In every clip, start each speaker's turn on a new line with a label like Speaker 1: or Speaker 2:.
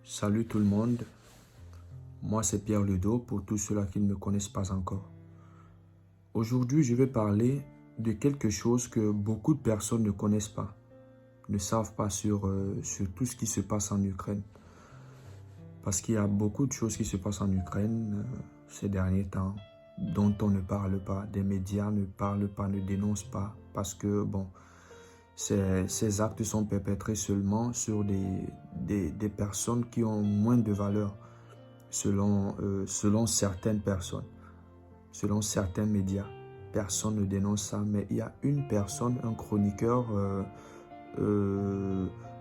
Speaker 1: Salut tout le monde, moi c'est Pierre Ledo pour tous ceux-là qui ne me connaissent pas encore. Aujourd'hui, je vais parler de quelque chose que beaucoup de personnes ne connaissent pas, ne savent pas sur tout ce qui se passe en Ukraine. Parce qu'il y a beaucoup de choses qui se passent en Ukraine ces derniers temps dont on ne parle pas, des médias ne parlent pas, ne dénoncent pas, parce que bon, ces actes sont perpétrés seulement sur des personnes qui ont moins de valeur. Selon certaines personnes, selon certains médias. Personne ne dénonce ça, mais il y a une personne, un chroniqueur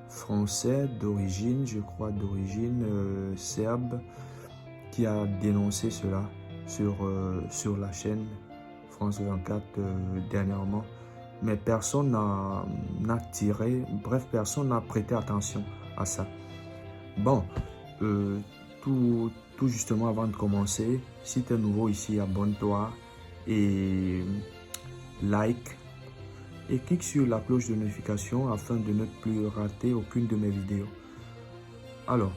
Speaker 1: français d'origine, je crois d'origine serbe, qui a dénoncé cela sur la chaîne France 24 dernièrement. Mais personne n'a tiré, bref, personne n'a prêté attention à ça. Bon, tout justement avant de commencer, si tu es nouveau ici, abonne-toi et like et clique sur la cloche de notification afin de ne plus rater aucune de mes vidéos. Alors,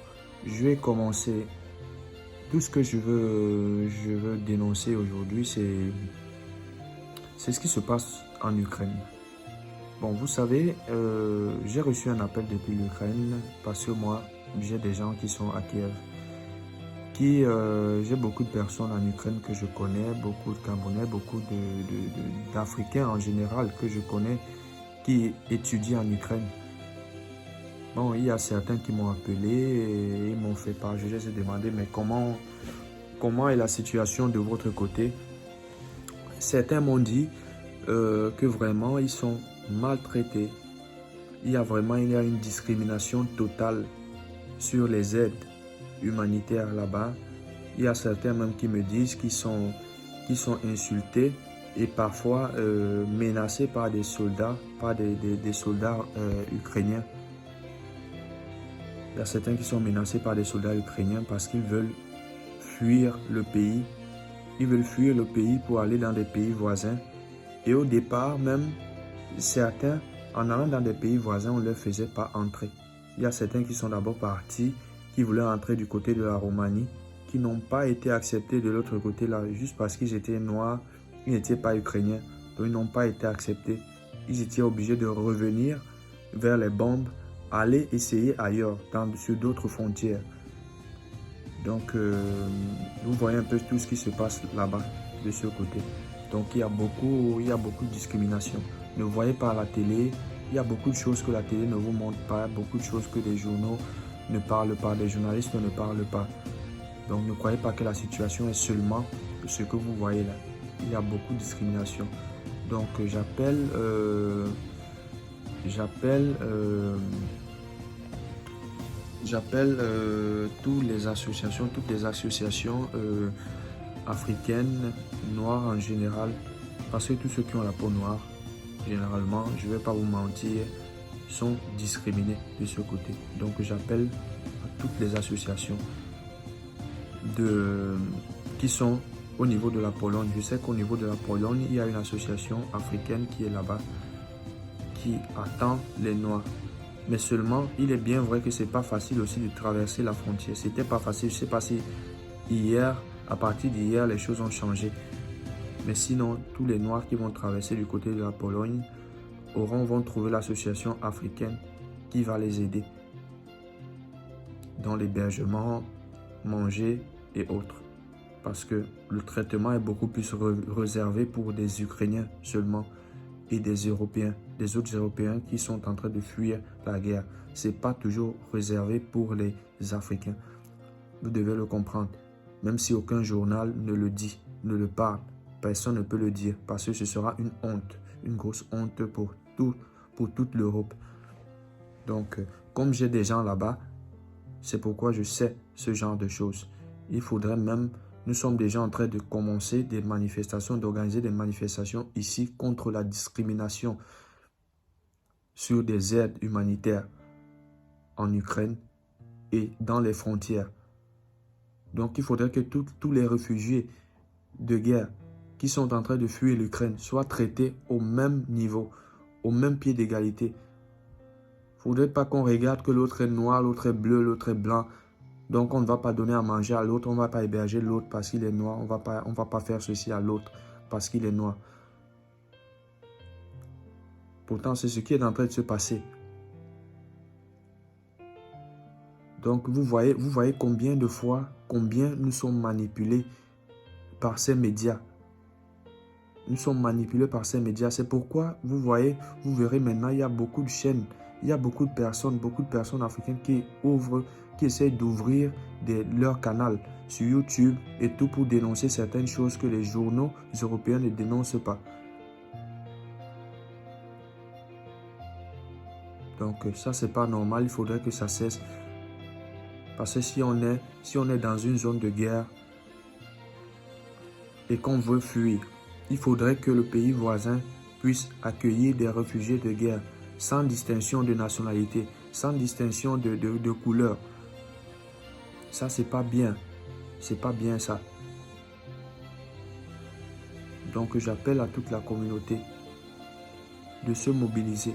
Speaker 1: je vais commencer. Tout ce que je veux dénoncer aujourd'hui, c'est ce qui se passe en Ukraine. Bon, vous savez, j'ai reçu un appel depuis l'Ukraine parce que moi, j'ai des gens qui sont à Kiev. J'ai beaucoup de personnes en Ukraine que je connais, beaucoup de Camerounais, beaucoup d'Africains en général que je connais qui étudient en Ukraine. Bon, il y a certains qui m'ont appelé et ils m'ont fait part. Je les ai demandé, mais comment est la situation de votre côté? Certains m'ont dit que vraiment ils sont maltraités. Il y a une discrimination totale sur les aides humanitaires là-bas. Il y a certains même qui me disent qu'ils sont insultés et parfois menacés par des soldats, ukrainiens. Il y a certains qui sont menacés par des soldats ukrainiens parce qu'ils veulent fuir le pays. Ils veulent fuir le pays pour aller dans des pays voisins. Et au départ même, certains, en allant dans des pays voisins, on ne les faisait pas entrer. Il y a certains qui sont d'abord partis, qui voulaient entrer du côté de la Roumanie, qui n'ont pas été acceptés de l'autre côté là, juste parce qu'ils étaient noirs, ils n'étaient pas ukrainiens, donc ils n'ont pas été acceptés. Ils étaient obligés de revenir vers les bombes, aller essayer ailleurs, sur d'autres frontières. Donc, vous voyez un peu tout ce qui se passe là-bas, de ce côté. Donc, il y a beaucoup de discrimination. Ne voyez pas à la télé, il y a beaucoup de choses que la télé ne vous montre pas, beaucoup de choses que les journaux ne parlent pas, les journalistes ne parlent pas. Donc, ne croyez pas que la situation est seulement ce que vous voyez là. Il y a beaucoup de discrimination. Donc, j'appelle toutes les associations africaines, noires en général, parce que tous ceux qui ont la peau noire, généralement, je ne vais pas vous mentir, sont discriminés de ce côté. Donc j'appelle à toutes les associations qui sont au niveau de la Pologne. Je sais qu'au niveau de la Pologne, il y a une association africaine qui est là-bas, qui attend les Noirs. Mais seulement, il est bien vrai que c'est pas facile aussi de traverser la frontière. C'était pas facile. Je sais pas si hier, à partir d'hier, les choses ont changé. Mais sinon, tous les Noirs qui vont traverser du côté de la Pologne vont trouver l'association africaine qui va les aider dans l'hébergement, manger et autres. Parce que le traitement est beaucoup plus réservé pour des Ukrainiens seulement et des Européens, des autres Européens qui sont en train de fuir la guerre. Ce n'est pas toujours réservé pour les Africains. Vous devez le comprendre. Même si aucun journal ne le dit, ne le parle, personne ne peut le dire parce que ce sera une honte, une grosse honte pour toute l'Europe. Donc, comme j'ai des gens là-bas, c'est pourquoi je sais ce genre de choses. Il faudrait même, nous sommes déjà en train de commencer des manifestations, d'organiser des manifestations ici contre la discrimination sur des aides humanitaires en Ukraine et dans les frontières. Donc, il faudrait que tous les réfugiés de guerre qui sont en train de fuir l'Ukraine soient traités au même niveau, au même pied d'égalité. Il ne faudrait pas qu'on regarde que l'autre est noir, l'autre est bleu, l'autre est blanc. Donc, on ne va pas donner à manger à l'autre, on ne va pas héberger l'autre parce qu'il est noir, on ne va pas faire ceci à l'autre parce qu'il est noir. Pourtant, c'est ce qui est en train de se passer. Donc, vous voyez combien de fois, combien nous sommes manipulés par ces médias. Nous sommes manipulés par ces médias. C'est pourquoi, vous verrez maintenant, il y a beaucoup de chaînes, il y a beaucoup de personnes africaines qui essayent d'ouvrir leur canal sur YouTube et tout pour dénoncer certaines choses que les journaux européens ne dénoncent pas. Donc ça, c'est pas normal, il faudrait que ça cesse. Parce que si on est dans une zone de guerre et qu'on veut fuir, il faudrait que le pays voisin puisse accueillir des réfugiés de guerre sans distinction de nationalité, sans distinction de couleur. Ça, c'est pas bien. C'est pas bien ça. Donc j'appelle à toute la communauté de se mobiliser,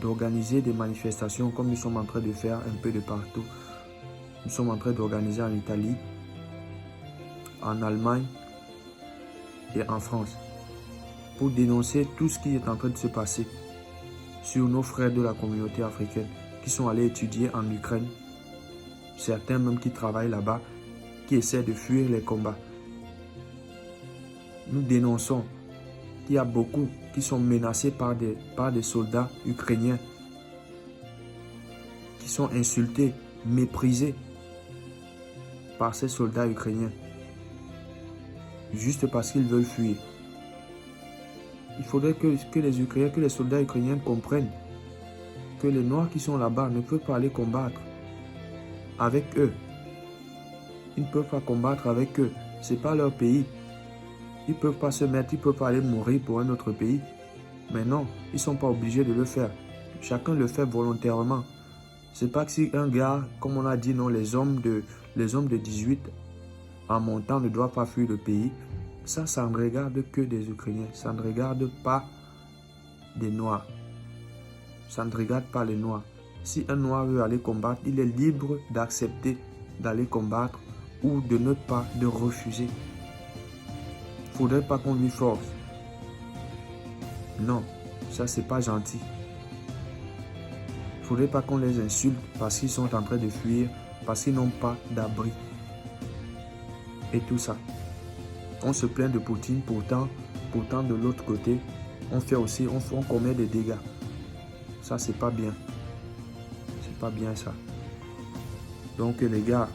Speaker 1: d'organiser des manifestations comme nous sommes en train de faire un peu de partout. Nous sommes en train d'organiser en Italie, en Allemagne et en France pour dénoncer tout ce qui est en train de se passer sur nos frères de la communauté africaine qui sont allés étudier en Ukraine, certains même qui travaillent là-bas, qui essaient de fuir les combats. Nous dénonçons qu'il y a beaucoup qui sont menacés par des soldats ukrainiens, qui sont insultés, méprisés par ces soldats ukrainiens, juste parce qu'ils veulent fuir. Il faudrait que les Ukrainiens, que les soldats ukrainiens comprennent que les Noirs qui sont là-bas ne peuvent pas aller combattre avec eux. Ils ne peuvent pas combattre avec eux. Ce n'est pas leur pays. Ils ne peuvent pas se mettre, ils ne peuvent pas aller mourir pour un autre pays. Mais non, ils ne sont pas obligés de le faire. Chacun le fait volontairement. Ce n'est pas que si un gars, comme on a dit, non, les hommes de 18 en montant ne doivent pas fuir le pays. Ça ne regarde que des Ukrainiens. Ça ne regarde pas des Noirs. Ça ne regarde pas les Noirs. Si un Noir veut aller combattre, il est libre d'accepter d'aller combattre ou de ne pas, de refuser. Il ne faudrait pas qu'on lui force. Non, ça c'est pas gentil. Il ne faudrait pas qu'on les insulte parce qu'ils sont en train de fuir, parce qu'ils n'ont pas d'abri. Et tout ça. On se plaint de Poutine, pourtant de l'autre côté, on fait aussi, on commet des dégâts. Ça, c'est pas bien. C'est pas bien ça. Donc les gars,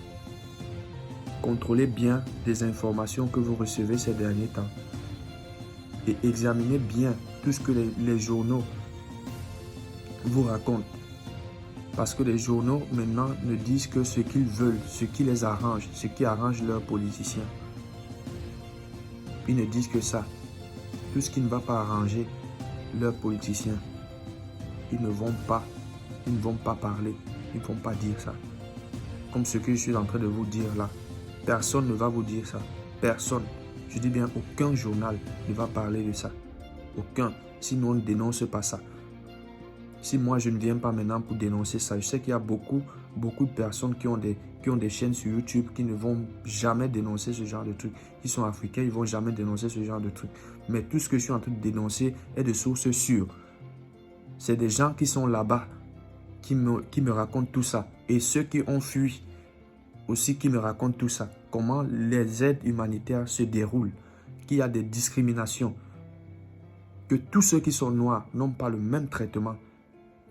Speaker 1: contrôlez bien les informations que vous recevez ces derniers temps. Et examinez bien tout ce que les journaux vous racontent. Parce que les journaux maintenant ne disent que ce qu'ils veulent, ce qui les arrange, ce qui arrange leurs politiciens. Ils ne disent que ça. Tout ce qui ne va pas arranger leurs politiciens, ils ne vont pas parler, ils ne vont pas dire ça. Comme ce que je suis en train de vous dire là. Personne ne va vous dire ça. Personne. Je dis bien, aucun journal ne va parler de ça. Aucun. Sinon, on ne dénonce pas ça. Si moi, je ne viens pas maintenant pour dénoncer ça, je sais qu'il y a beaucoup de personnes qui ont des chaînes sur YouTube qui ne vont jamais dénoncer ce genre de trucs. Ils sont africains, ils ne vont jamais dénoncer ce genre de trucs. Mais tout ce que je suis en train de dénoncer est de sources sûres. C'est des gens qui sont là-bas qui me racontent tout ça. Et ceux qui ont fui aussi qui me racontent tout ça. Comment les aides humanitaires se déroulent. Qu'il y a des discriminations. Que tous ceux qui sont noirs n'ont pas le même traitement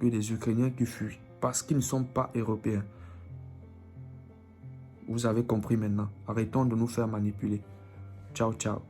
Speaker 1: que des Ukrainiens qui fuient. Parce qu'ils ne sont pas européens. Vous avez compris maintenant. Arrêtons de nous faire manipuler. Ciao, ciao.